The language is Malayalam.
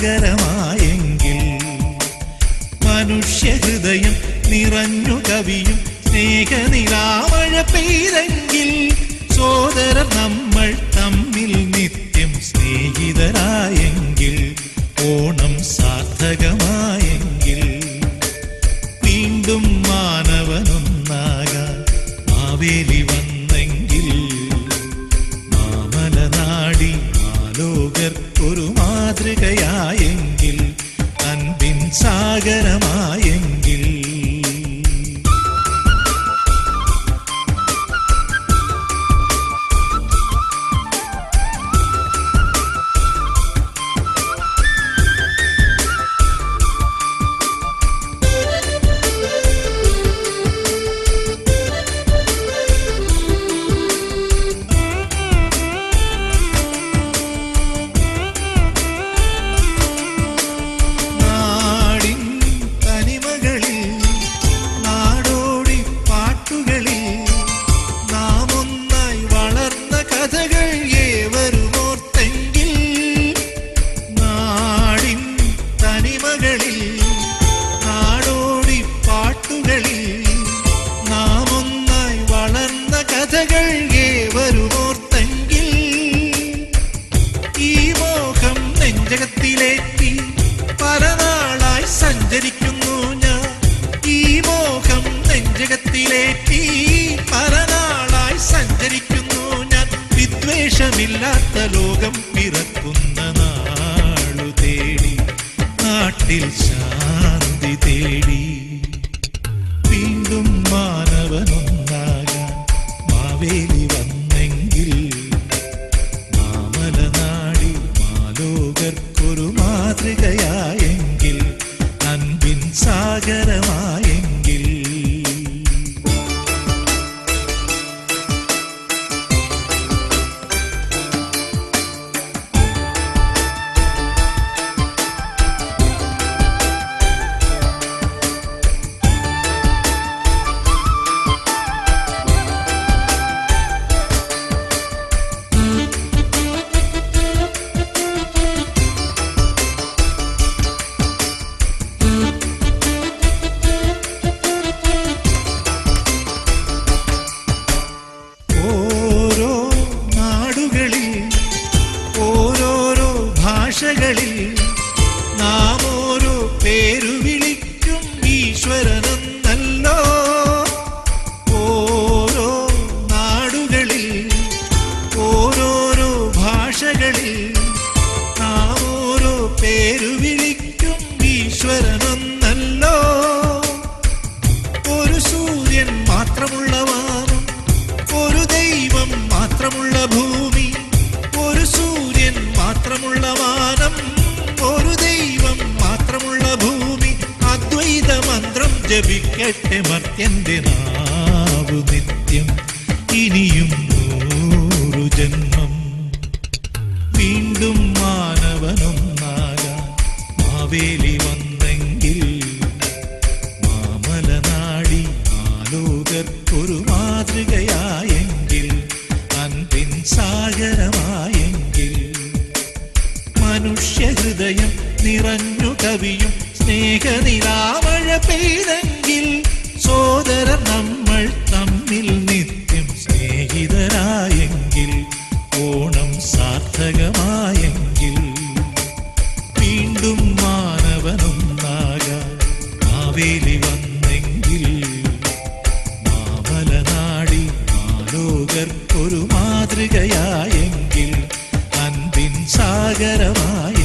സാഗരമായെങ്കിൽ മനുഷ്യഹൃദയം നിറഞ്ഞു കവിയും സ്നേഹനിലാമഴ പെയ്തെങ്കിൽ സോദരർ നമ്മൾ തമ്മിൽ നിത്യം സ്നേഹിതരായെങ്കിൽ ഓണം സാർത്ഥകമായെങ്കിൽ വീണ്ടും മാനവനൊന്നാകാൻ മാവേലി വന്നെങ്കിൽ മാമലനാടി ആലോകർക്കൊരു മാതൃകയായെങ്കിൽ അൻപിൻ സാഗരമായെങ്കിൽ ജഗത്തിലേറ്റി പലനാളായി സഞ്ചരിക്കുന്നു ഞാൻ ഈ മോഹം നെഞ്ചകത്തിലേറ്റി പലനാളായി സഞ്ചരിക്കുന്നു ഞാൻ വിദ്വേഷമില്ലാത്ത ലോകം പിറക്കുന്ന നാളു തേടി നാട്ടിൽ ശാന്തി തേടി വീണ്ടും മാനവനൊന്നാകാൻ മാവേലി വന്നെങ്കിൽ മാമലനാടി മാലോകർക്കൊരു മാതൃകയായെങ്കിൽ അൻപിൻ സാഗരമായെങ്കിൽ നാം ഓരോ പേരു വിളിക്കും ഈശ്വരനെന്നല്ലോ ഓരോ നാടുകളിൽ ഓരോരോ ഭാഷകളിൽ നാം ഓരോ പേരു വിളിക്കും ഈശ്വരനെന്നല്ലോ ഒരു സൂര്യൻ മാത്രമുള്ള വാനം ഒരു ദൈവം മാത്രമുള്ള ഭൂമി ഒരു സൂര്യൻ മാത്രമുള്ള വാനം ഒരു ദൈവം മാത്രമുള്ള ഭൂമി അദ്വൈത മന്ത്രം ജപിക്കട്ടെ മർത്യന്റെ നാവു നിത്യം ഇനിയും 100 ജന്മം വീണ്ടും മാനവനൊന്നാകാൻ മാവേലി വന്നെങ്കിൽ മാമലനാടി ആലോകർക്കൊരു മാതൃകയായെങ്കിൽ അൻപിൻ സാഗരമായെങ്കിൽ മനുഷ്യഹൃദയം നിറഞ്ഞു കവിയും സ്നേഹനിലാമഴ പെയ്തെങ്കിൽ സോദരർ നമ്മൾ തമ്മിൽ നിത്യം സ്നേഹിതരായെങ്കിൽ ഓണം സാർത്ഥകമായെങ്കിൽ വീണ്ടും മാനവനൊന്നാകാൻ മാവേലി വന്നെങ്കിൽ മാമലനാടി മാലോകർക്കൊരു മാതൃകയായെങ്കിൽ അൻപിൻ സാഗരമായ